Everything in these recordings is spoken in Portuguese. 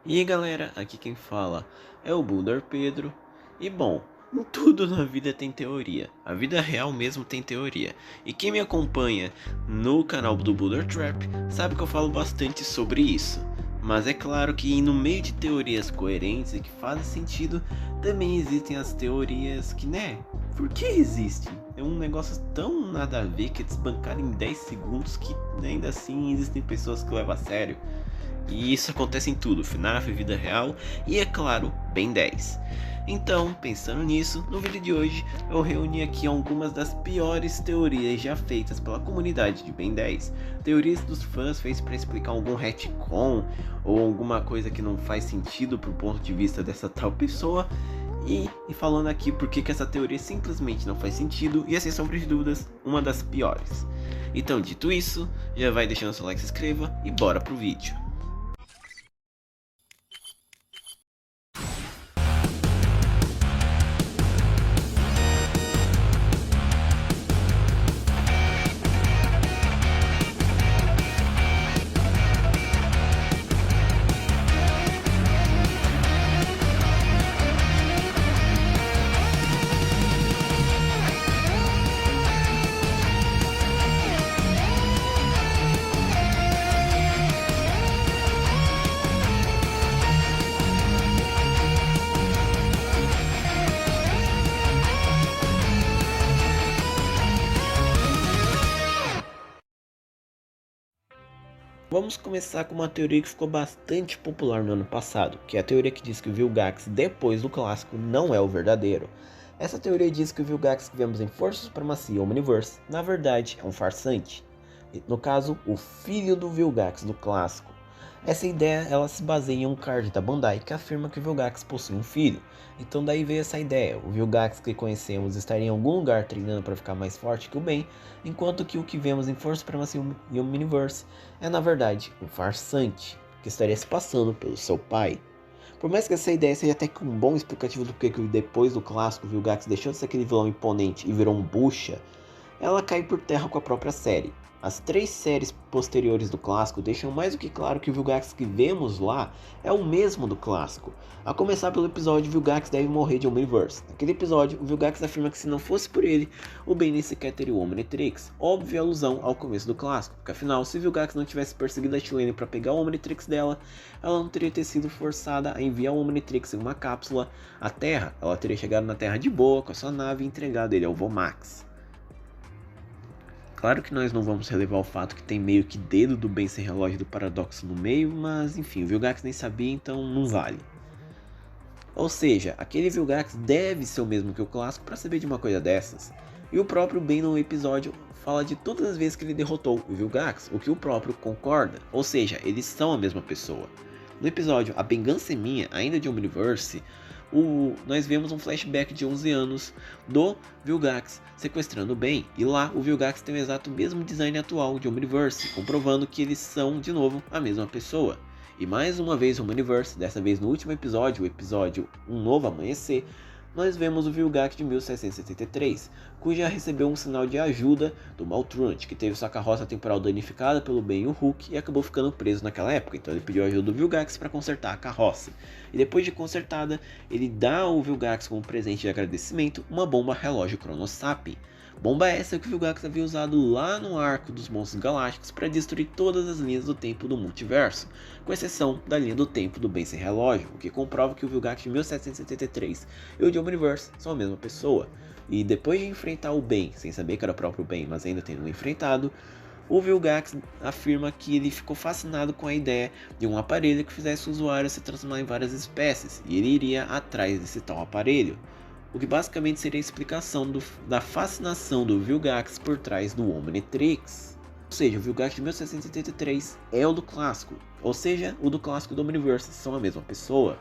E aí galera, aqui quem fala é o Builder Pedro. E bom, tudo na vida tem teoria, a vida real mesmo tem teoria. E quem me acompanha no canal do Builder Trap sabe que eu falo bastante sobre isso. Mas é claro que no meio de teorias coerentes e que fazem sentido, também existem as teorias que, por que existem? É um negócio tão nada a ver que é desbancado em 10 segundos que ainda assim existem pessoas que levam a sério. E isso acontece em tudo, FNAF, vida real e, é claro, Ben 10. Então, pensando nisso, no vídeo de hoje eu reuni aqui algumas das piores teorias já feitas pela comunidade de Ben 10. Teorias dos fãs feitas para explicar algum retcon ou alguma coisa que não faz sentido pro ponto de vista dessa tal pessoa. E falando aqui porque que essa teoria simplesmente não faz sentido e, sem sombra de dúvidas, uma das piores. Então, dito isso, já vai deixando seu like, se inscreva e bora pro vídeo. Vamos começar com uma teoria que ficou bastante popular no ano passado, que é a teoria que diz que o Vilgax depois do clássico não é o verdadeiro. Essa teoria diz que o Vilgax que vemos em Força Supremacia Omniverse, na verdade, é um farsante. No caso, o filho do Vilgax do clássico. Essa ideia ela se baseia em um card da Bandai que afirma que o Vilgax possui um filho. Então daí veio essa ideia, o Vilgax que conhecemos estaria em algum lugar treinando para ficar mais forte que o Ben, enquanto que o que vemos em Força Supremacia e Omniverse é na verdade um farsante, que estaria se passando pelo seu pai. Por mais que essa ideia seja até que um bom explicativo do que depois do clássico o Vilgax deixou de ser aquele vilão imponente e virou um bucha, ela cai por terra com a própria série. As 3 séries posteriores do clássico deixam mais do que claro que o Vilgax que vemos lá é o mesmo do clássico. A começar pelo episódio Vilgax deve morrer de Omniverse. Naquele episódio, o Vilgax afirma que se não fosse por ele, o Ben nem sequer teria o Omnitrix. Óbvia alusão ao começo do clássico, porque afinal, se Vilgax não tivesse perseguido a Chilene para pegar o Omnitrix dela, ela não teria sido forçada a enviar o Omnitrix em uma cápsula à Terra. Ela teria chegado na Terra de boa com a sua nave e entregado ele ao Vomax. Claro que nós não vamos relevar o fato que tem meio que dedo do Ben sem relógio do paradoxo no meio, mas enfim, o Vilgax nem sabia, então não vale. Ou seja, aquele Vilgax deve ser o mesmo que o clássico para saber de uma coisa dessas. E o próprio Ben no episódio fala de todas as vezes que ele derrotou o Vilgax, o que o próprio concorda, ou seja, eles são a mesma pessoa. No episódio A Vingança é Minha, ainda de Omniverse, nós vemos um flashback de 11 anos do Vilgax sequestrando o Ben, e lá o Vilgax tem o exato mesmo design atual de Omniverse, comprovando que eles são de novo a mesma pessoa. E mais uma vez o Omniverse, dessa vez no último episódio, o episódio Um Novo Amanhecer, nós vemos o Vilgax de 1773, cuja recebeu um sinal de ajuda do Maltruant, que teve sua carroça temporal danificada pelo Ben e o Hulk e acabou ficando preso naquela época, então ele pediu ajuda do Vilgax para consertar a carroça. E depois de consertada, ele dá ao Vilgax como presente de agradecimento uma bomba relógio Chronosap. Bomba essa que o Vilgax havia usado lá no arco dos Monstros Galácticos para destruir todas as linhas do tempo do multiverso, com exceção da linha do tempo do Ben sem relógio, o que comprova que o Vilgax de 1773 e o de Omniverse são a mesma pessoa. E depois de enfrentar o Ben, sem saber que era o próprio Ben, mas ainda tendo enfrentado, o Vilgax afirma que ele ficou fascinado com a ideia de um aparelho que fizesse o usuário se transformar em várias espécies, e ele iria atrás desse tal aparelho. O que basicamente seria a explicação da fascinação do Vilgax por trás do Omnitrix. Ou seja, o Vilgax de 1773 é o do clássico, ou seja, o do clássico do Omniverse são a mesma pessoa.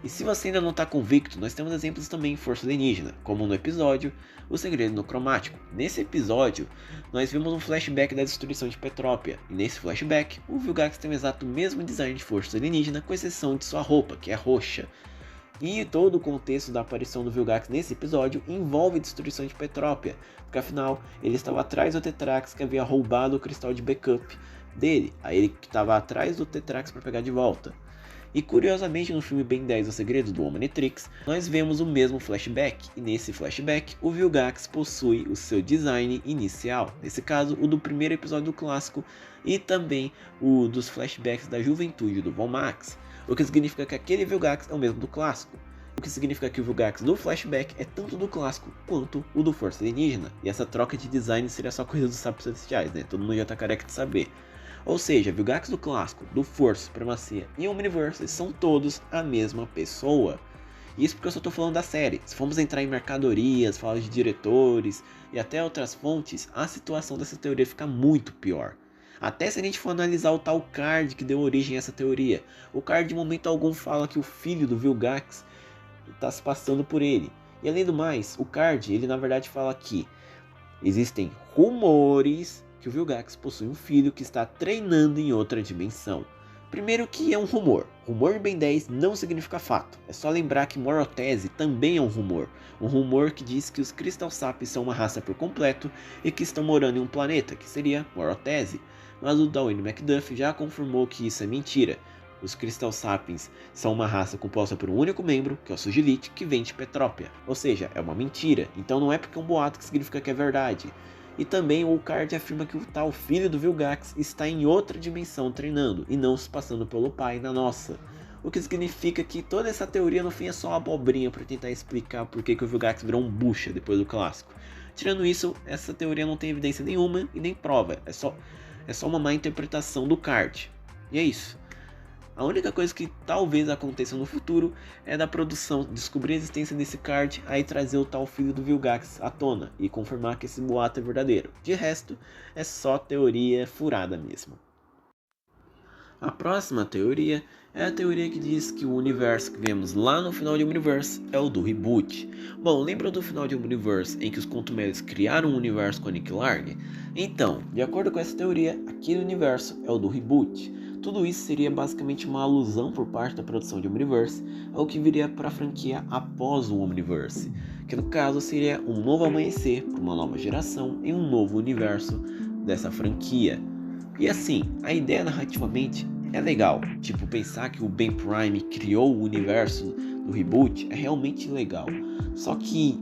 E se você ainda não está convicto, nós temos exemplos também em Força Alienígena, como no episódio O Segredo no Cromático. Nesse episódio, nós vimos um flashback da destruição de Petrópia, e nesse flashback, o Vilgax tem o exato mesmo design de Força Alienígena, com exceção de sua roupa, que é roxa. E todo o contexto da aparição do Vilgax nesse episódio envolve a destruição de Petrópia, porque afinal ele estava atrás do Tetrax que havia roubado o cristal de backup dele, aí ele estava atrás do Tetrax para pegar de volta. E curiosamente no filme Ben 10 O Segredo do Omnitrix, nós vemos o mesmo flashback, e nesse flashback o Vilgax possui o seu design inicial, nesse caso o do primeiro episódio do clássico e também o dos flashbacks da juventude do Von Max, o que significa que aquele Vilgax é o mesmo do clássico. O que significa que o Vilgax do flashback é tanto do clássico quanto o do Força Alienígena. E essa troca de design seria só coisa dos Sapos Celestiais, né? Todo mundo já tá careca de saber. Ou seja, Vilgax do clássico, do Força, Supremacia e Omniverse são todos a mesma pessoa. Isso porque eu só tô falando da série. Se formos entrar em mercadorias, falar de diretores e até outras fontes, a situação dessa teoria fica muito pior. Até se a gente for analisar o tal Card que deu origem a essa teoria. O Card, de momento algum, fala que o filho do Vilgax está se passando por ele. E além do mais, o Card, ele na verdade fala que existem rumores que o Vilgax possui um filho que está treinando em outra dimensão. Primeiro que é um rumor. Rumor em Ben 10 não significa fato. É só lembrar que Morotese também é um rumor. Um rumor que diz que os Crystal Sapiens são uma raça por completo e que estão morando em um planeta, que seria Morotese. Mas o Dwayne McDuff já confirmou que isso é mentira. Os Crystal Sapiens são uma raça composta por um único membro, que é o Sugilite, que vem de Petrópia. Ou seja, é uma mentira, então não é porque é um boato que significa que é verdade. E também o Card afirma que o tal filho do Vilgax está em outra dimensão treinando, e não se passando pelo pai na nossa. O que significa que toda essa teoria no fim é só uma abobrinha para tentar explicar por que o Vilgax virou um bucha depois do clássico. Tirando isso, essa teoria não tem evidência nenhuma e nem prova, é só uma má interpretação do Card. E é isso. A única coisa que talvez aconteça no futuro é da produção descobrir a existência desse Card, aí trazer o tal filho do Vilgax à tona e confirmar que esse boato é verdadeiro. De resto, é só teoria furada mesmo. A próxima teoria é a teoria que diz que o universo que vemos lá no final de Omniverse é o do reboot. Bom, lembra do final de Omniverse em que os Contumeles criaram um universo com a Nick Larg? Então, de acordo com essa teoria, aquele universo é o do reboot. Tudo isso seria basicamente uma alusão por parte da produção de Omniverse ao que viria para a franquia após o Omniverse, que no caso seria um novo amanhecer para uma nova geração em um novo universo dessa franquia. E assim, a ideia narrativamente é legal, tipo pensar que o Ben Prime criou o universo do reboot é realmente legal, só que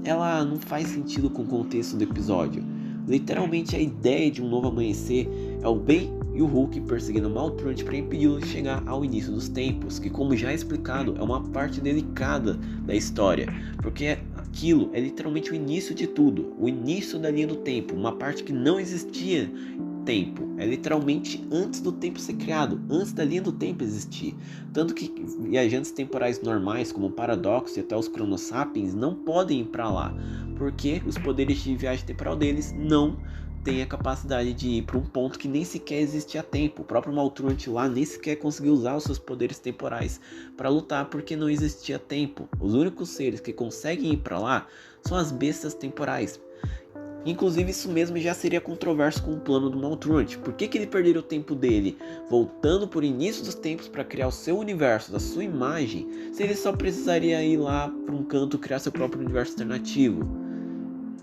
ela não faz sentido com o contexto do episódio. Literalmente a ideia de um novo amanhecer é o Ben e o Hulk perseguindo Maltrunt para impedi-lo de chegar ao início dos tempos, que como já explicado é uma parte delicada da história, porque aquilo é literalmente o início de tudo, o início da linha do tempo, uma parte que não existia tempo, é literalmente antes do tempo ser criado, antes da linha do tempo existir, tanto que viajantes temporais normais como o Paradoxo e até os Cronosapiens não podem ir para lá, porque os poderes de viagem temporal deles não tem a capacidade de ir para um ponto que nem sequer existe há tempo. O próprio Maltruant lá nem sequer conseguiu usar os seus poderes temporais para lutar porque não existia tempo. Os únicos seres que conseguem ir para lá são as bestas temporais. Inclusive isso mesmo já seria controverso com o plano do Maltruant. Por que ele perderia o tempo dele voltando por início dos tempos para criar o seu universo, da sua imagem, se ele só precisaria ir lá para um canto criar seu próprio universo alternativo?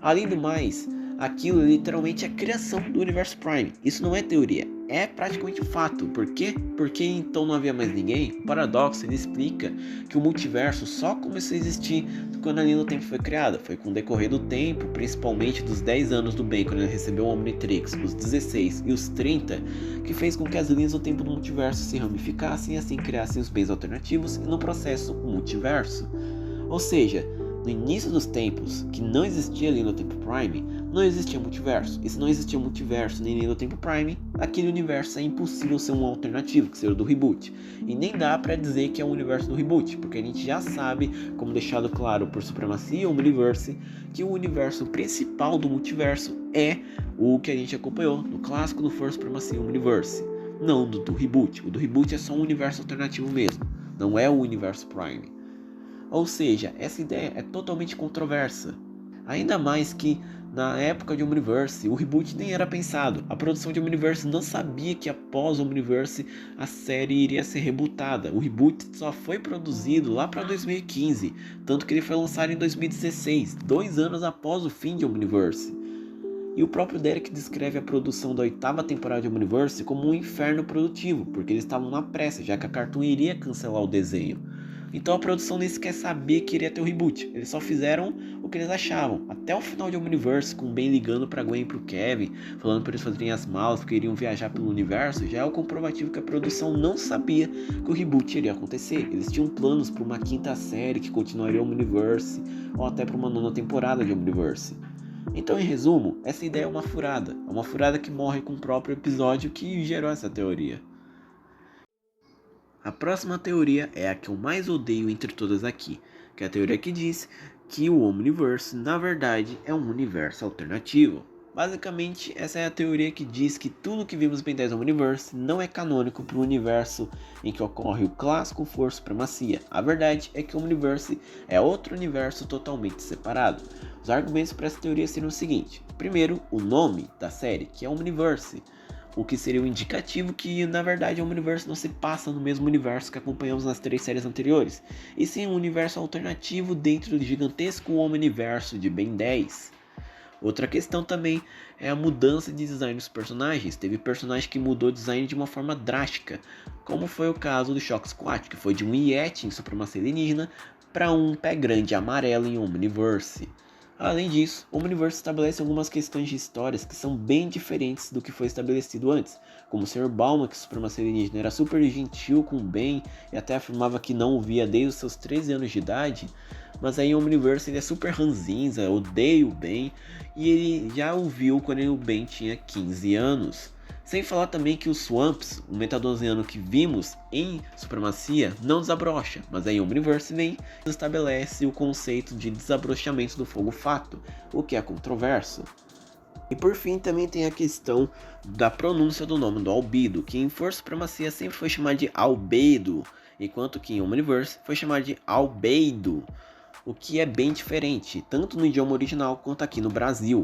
Além do mais, aquilo é literalmente a criação do universo Prime. Isso não é teoria, é praticamente um fato. Por quê? Porque então não havia mais ninguém? O Paradoxo ele explica que o multiverso só começou a existir quando a linha do tempo foi criada. Foi com o decorrer do tempo, principalmente dos 10 anos do Ben, quando ele recebeu o Omnitrix, os 16 e os 30, que fez com que as linhas do tempo do multiverso se ramificassem e assim criassem os bens alternativos e no processo o multiverso. Ou seja, no início dos tempos, que não existia linha do tempo Prime, não existia multiverso. E se não existia multiverso nem linha do tempo Prime, aquele universo é impossível ser um alternativo, que seria o do reboot. E nem dá pra dizer que é o universo do reboot, porque a gente já sabe, como deixado claro por Supremacia e Omniverse, que o universo principal do multiverso é o que a gente acompanhou no clássico do For Supremacia e Omniverse, não do reboot. O do reboot é só um universo alternativo mesmo, não é o universo Prime. Ou seja, essa ideia é totalmente controversa. Ainda mais que na época de Omniverse, o reboot nem era pensado. A produção de Omniverse não sabia que após Omniverse a série iria ser rebootada. O reboot só foi produzido lá para 2015, tanto que ele foi lançado em 2016, 2 anos após o fim de Omniverse. E o próprio Derek descreve a produção da 8ª temporada de Omniverse como um inferno produtivo, porque eles estavam na pressa, já que a Cartoon iria cancelar o desenho. Então a produção nem sequer sabia que iria ter o reboot, eles só fizeram o que eles achavam. Até o final de Omniverse, com o Ben ligando pra Gwen e pro Kevin, falando para eles fazerem as malas porque iriam viajar pelo universo, já é o comprovativo que a produção não sabia que o reboot iria acontecer. Eles tinham planos para uma 5ª série que continuaria Omniverse, ou até para uma 9ª temporada de Omniverse. Então, em resumo, essa ideia é uma furada que morre com o próprio episódio que gerou essa teoria. A próxima teoria é a que eu mais odeio entre todas aqui, que é a teoria que diz que o Omniverse, na verdade, é um universo alternativo. Basicamente, essa é a teoria que diz que tudo que vimos em Ben 10 Omniverse não é canônico para o universo em que ocorre o clássico For Supremacia. A verdade é que o Omniverse é outro universo totalmente separado. Os argumentos para essa teoria seriam o seguinte: primeiro, o nome da série, que é Omniverse, o que seria um indicativo que, na verdade, o Omniverse não se passa no mesmo universo que acompanhamos nas 3 séries anteriores, e sim um universo alternativo dentro do gigantesco Omniverso de Ben 10. Outra questão também é a mudança de design dos personagens. Teve personagem que mudou o design de uma forma drástica, como foi o caso do Shock Squad, que foi de um Yeti em Supremacia Alienígena para um pé grande amarelo em Omniverse. Além disso, o Omniverse estabelece algumas questões de histórias que são bem diferentes do que foi estabelecido antes, como o Sr. Bauman, que Supremacia Alienígena era super gentil com o Ben e até afirmava que não o via desde os seus 13 anos de idade, mas aí em Omniverse ele é super ranzinza, odeia o Ben, e ele já o viu quando o Ben tinha 15 anos. Sem falar também que os Swamps, o metadosiano que vimos em Supremacia, não desabrocha, mas aí Omniverse vem e estabelece o conceito de desabrochamento do fogo fato, o que é controverso. E por fim também tem a questão da pronúncia do nome do Albedo, que em For Supremacia sempre foi chamado de Albedo, enquanto que em Omniverse foi chamado de Albedo, o que é bem diferente, tanto no idioma original quanto aqui no Brasil.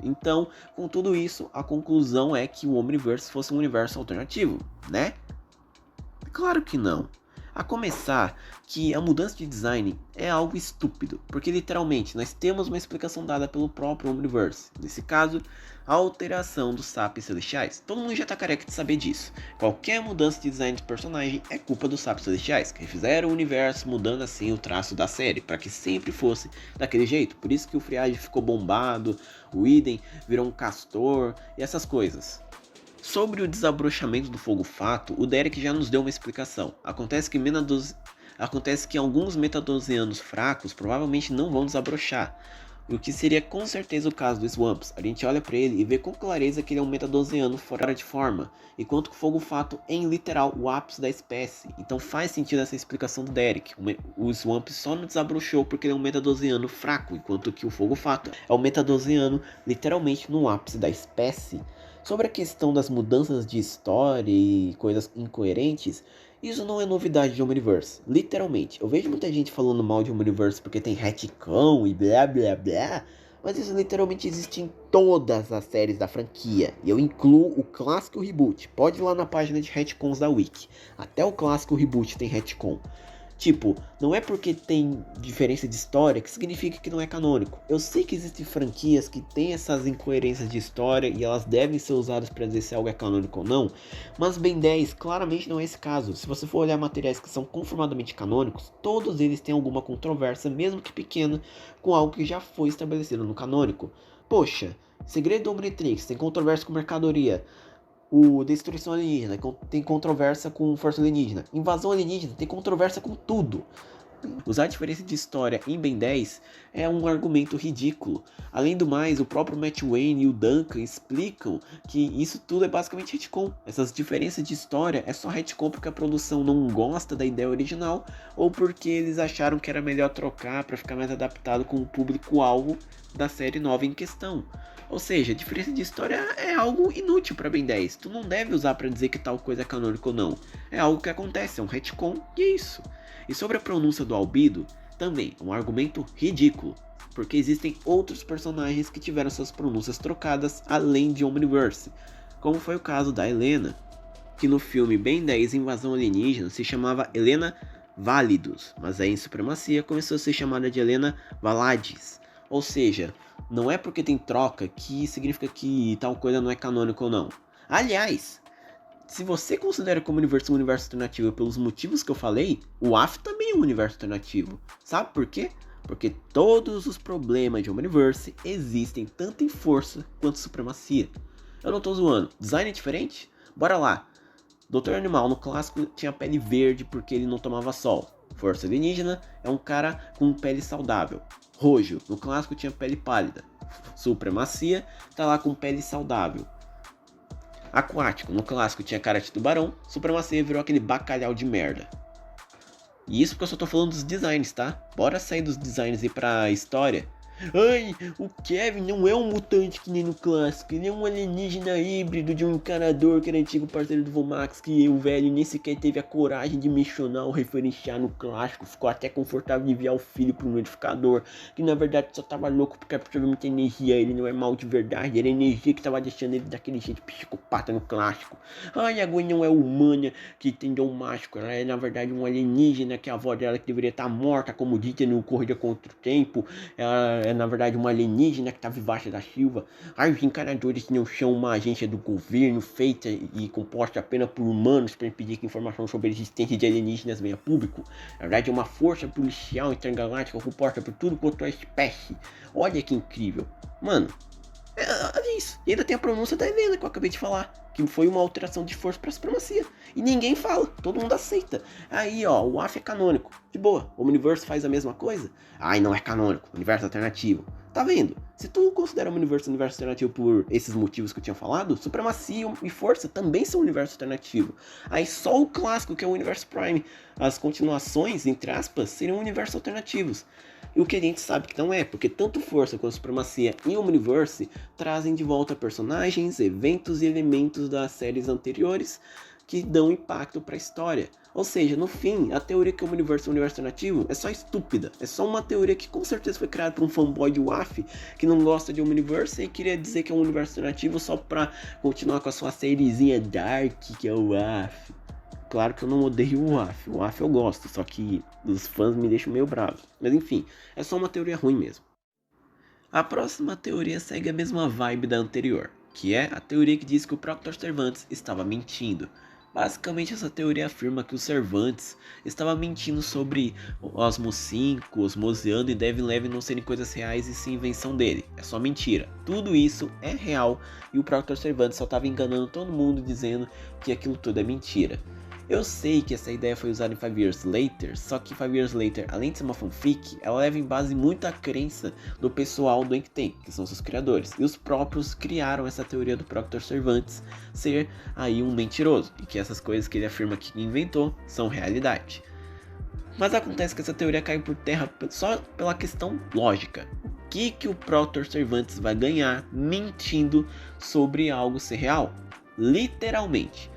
Então, com tudo isso, a conclusão é que o Omniverse fosse um universo alternativo, né? Claro que não. A começar que a mudança de design é algo estúpido, porque literalmente nós temos uma explicação dada pelo próprio Omniverse. Nesse caso, a alteração dos sapos celestiais. Todo mundo já tá careca de saber disso. Qualquer mudança de design de personagem é culpa dos sapos celestiais, que fizeram o universo mudando assim o traço da série, para que sempre fosse daquele jeito. Por isso que o Friade ficou bombado, o Iden virou um castor e essas coisas. Sobre o desabrochamento do fogo fato, o Derek já nos deu uma explicação. Acontece que alguns metadosianos fracos provavelmente não vão desabrochar, o que seria com certeza o caso do Swamps. A gente olha para ele e vê com clareza que ele é um metadosiano fora de forma, enquanto que o fogo fato é em literal o ápice da espécie. Então faz sentido essa explicação do Derek. O Swamps só não desabrochou porque ele é um metadosiano fraco, enquanto que o fogo fato é um metadosiano literalmente no ápice da espécie. Sobre a questão das mudanças de história e coisas incoerentes, isso não é novidade de Omniverse, literalmente. Eu vejo muita gente falando mal de Omniverse porque tem retcon e blá blá blá, mas isso literalmente existe em todas as séries da franquia. E eu incluo o clássico reboot. Pode ir lá na página de retcons da Wiki. Até o clássico reboot tem retcon. Tipo, não é porque tem diferença de história que significa que não é canônico. Eu sei que existem franquias que têm essas incoerências de história e elas devem ser usadas para dizer se algo é canônico ou não, mas Ben 10 claramente não é esse caso. Se você for olhar materiais que são confirmadamente canônicos, todos eles têm alguma controvérsia, mesmo que pequena, com algo que já foi estabelecido no canônico. Poxa, Segredo do Omnitrix tem controvérsia com mercadoria. O Destruição Alienígena tem controvérsia com Força Alienígena. Invasão Alienígena tem controvérsia com tudo. Usar a diferença de história em Ben 10 é um argumento ridículo. Além do mais, o próprio Matt Wayne e o Duncan explicam que isso tudo é basicamente retcon. Essas diferenças de história é só retcon porque a produção não gosta da ideia original ou porque eles acharam que era melhor trocar para ficar mais adaptado com o público-alvo da série nova em questão. Ou seja, a diferença de história é algo inútil para Ben 10. Tu não deve usar para dizer que tal coisa é canônico ou não. É algo que acontece, é um retcon e é isso. E sobre a pronúncia do Albedo, também é um argumento ridículo, porque existem outros personagens que tiveram suas pronúncias trocadas além de Omniverse, como foi o caso da Helena, que no filme Ben 10 Invasão Alienígena se chamava Helena Validus, mas aí em Supremacia começou a ser chamada de Helena Valades. Ou seja, Não é porque tem troca que significa que tal coisa não é canônico ou não. Aliás, se você considera como universo um universo alternativo pelos motivos que eu falei, o AF também é um universo alternativo. Sabe por quê? Porque todos os problemas de Omniverse existem tanto em força quanto supremacia. Eu não tô zoando. Design é diferente? Bora lá. Dr. Animal no clássico tinha pele verde porque ele não tomava sol. Força alienígena é um cara com pele saudável. Rojo no clássico tinha pele pálida. Supremacia tá lá com pele saudável. Aquático no clássico tinha cara de tubarão. Supremacia virou aquele bacalhau de merda. E isso porque eu só tô falando dos designs, tá? Bora sair dos designs e ir pra história. Ai, o Kevin não é um mutante que nem no clássico. Ele é um alienígena híbrido de um encanador que era antigo parceiro do Vomax, que o velho nem sequer teve a coragem de mencionar ou referenciar no clássico. Ficou até confortável de enviar o filho pro notificador, que na verdade só tava louco porque absorveu muita energia. Ele não é mal de verdade, era a energia que tava deixando ele daquele jeito psicopata no clássico. Ai, a Gwen não é humana que tem dom mágico. Ela é na verdade um alienígena, que a avó dela que deveria estar morta, como dita no Corrida contra o Tempo. Ela é na verdade uma alienígena que tá vivaça da Silva. Ai, os encanadores não são uma agência do governo feita e composta apenas por humanos para impedir que informação sobre a existência de alienígenas venha a público. Na verdade é uma força policial intergaláctica composta por tudo quanto é espécie. Olha que incrível. Mano, é isso. E ainda tem a pronúncia da Helena que eu acabei de falar, que foi uma alteração de força pra supremacia. E ninguém fala, todo mundo aceita. Aí, ó, o AF é canônico. De boa, o universo faz a mesma coisa? Ai, não é canônico, universo alternativo. Tá vendo? Se tu considera o universo alternativo por esses motivos que eu tinha falado, supremacia e força também são um universo alternativo. Aí só o clássico, que é o universo Prime, as continuações, entre aspas, seriam universos alternativos. E o que a gente sabe que não é, porque tanto força quanto supremacia e Omniverse trazem de volta personagens, eventos e elementos das séries anteriores que dão impacto para a história. Ou seja, no fim, a teoria que o universo é um universo alternativo é só estúpida. É só uma teoria que com certeza foi criada por um fanboy de WAF que não gosta de Omniverse e queria dizer que é um universo alternativo só pra continuar com a sua sériezinha Dark, que é o WAF. Claro que eu não odeio o WAF. O WAF eu gosto, só que os fãs me deixam meio bravos. Mas enfim, é só uma teoria ruim mesmo. A próxima teoria segue a mesma vibe da anterior, que é a teoria que diz que o Proctor Cervantes estava mentindo. Basicamente, essa teoria afirma que o Cervantes estava mentindo sobre Osmo 5, Osmosiano e Devin Levy não serem coisas reais e sim invenção dele. É só mentira. Tudo isso é real e o Proctor Cervantes só estava enganando todo mundo dizendo que aquilo tudo é mentira. Eu sei que essa ideia foi usada em 5 Years Later, só que 5 Years Later, além de ser uma fanfic, ela leva em base muito a crença do pessoal do Inkten, que são seus criadores. E os próprios criaram essa teoria do Proctor Cervantes ser aí um mentiroso, e que essas coisas que ele afirma que inventou são realidade. Mas acontece que essa teoria cai por terra só pela questão lógica. O que o Proctor Cervantes vai ganhar mentindo sobre algo ser real? Literalmente.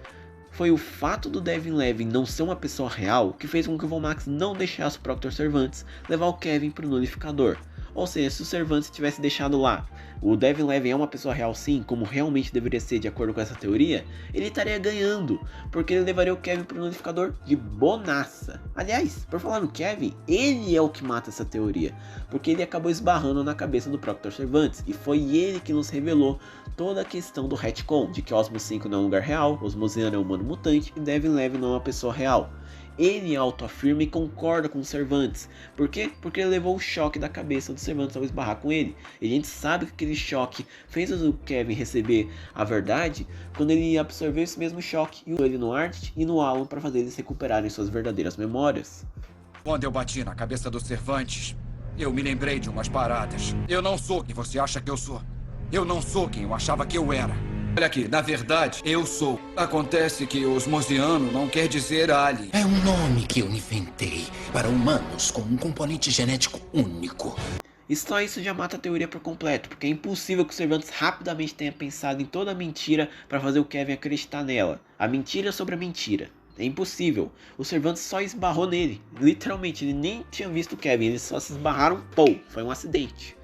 Foi o fato do Devin Levy não ser uma pessoa real que fez com que o Vomax não deixasse o Proctor Cervantes levar o Kevin para o Nullificador. Ou seja, se o Cervantes tivesse deixado lá, o Devin Levy é uma pessoa real sim, como realmente deveria ser de acordo com essa teoria, ele estaria ganhando, porque ele levaria o Kevin para o Nullificador de bonaça. Aliás, por falar no Kevin, ele é o que mata essa teoria, porque ele acabou esbarrando na cabeça do Proctor Cervantes, e foi ele que nos revelou toda a questão do retcon, de que Osmo 5 não é um lugar real, Osmosiano é um humano mutante e Devin Levy não é uma pessoa real. Ele autoafirma e concorda com o Cervantes. Por quê? Porque ele levou o choque da cabeça do Cervantes ao esbarrar com ele. E a gente sabe que aquele choque fez o Kevin receber a verdade quando ele absorveu esse mesmo choque e usou ele no Ardit e no Alan para fazer eles recuperarem suas verdadeiras memórias. Quando eu bati na cabeça do Cervantes, eu me lembrei de umas paradas. Eu não sou quem você acha que eu sou. Eu não sou quem eu achava que eu era. Olha aqui, na verdade, eu sou. Acontece que osmosiano não quer dizer alien. É um nome que eu inventei para humanos com um componente genético único. E só isso já mata a teoria por completo, porque é impossível que o Cervantes rapidamente tenha pensado em toda a mentira para fazer o Kevin acreditar nela. A mentira sobre a mentira. É impossível. O Cervantes só esbarrou nele. Literalmente, ele nem tinha visto o Kevin, eles só se esbarraram, pô, foi um acidente.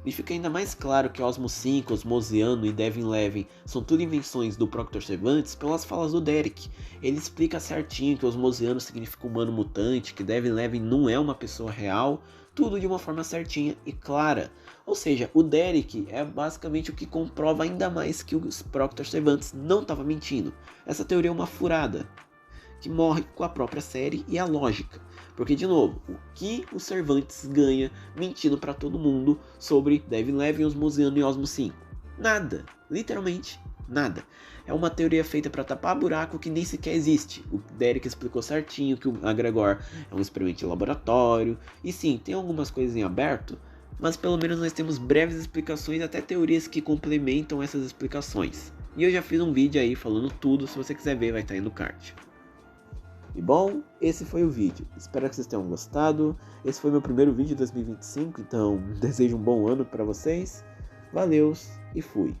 E fica ainda mais claro que Osmo 5, Osmosiano e Devin Levin são tudo invenções do Proctor Cervantes pelas falas do Derek. Ele explica certinho que Osmosiano significa humano mutante, que Devin Levin não é uma pessoa real, tudo de uma forma certinha e clara. Ou seja, o Derek é basicamente o que comprova ainda mais que o Proctor Cervantes não estava mentindo. Essa teoria é uma furada, que morre com a própria série e a lógica. Porque, de novo, o que o Cervantes ganha mentindo para todo mundo sobre Devin Levin, Osmosiano e Osmo 5? Nada. Literalmente nada. É uma teoria feita para tapar buraco que nem sequer existe. O Derek explicou certinho que o agregor é um experimento de laboratório. E sim, tem algumas coisas em aberto, mas pelo menos nós temos breves explicações, até teorias que complementam essas explicações. E eu já fiz um vídeo aí falando tudo, se você quiser ver vai estar aí no card. E bom, esse foi o vídeo. Espero que vocês tenham gostado. Esse foi meu primeiro vídeo de 2025, então desejo um bom ano para vocês. Valeus e fui.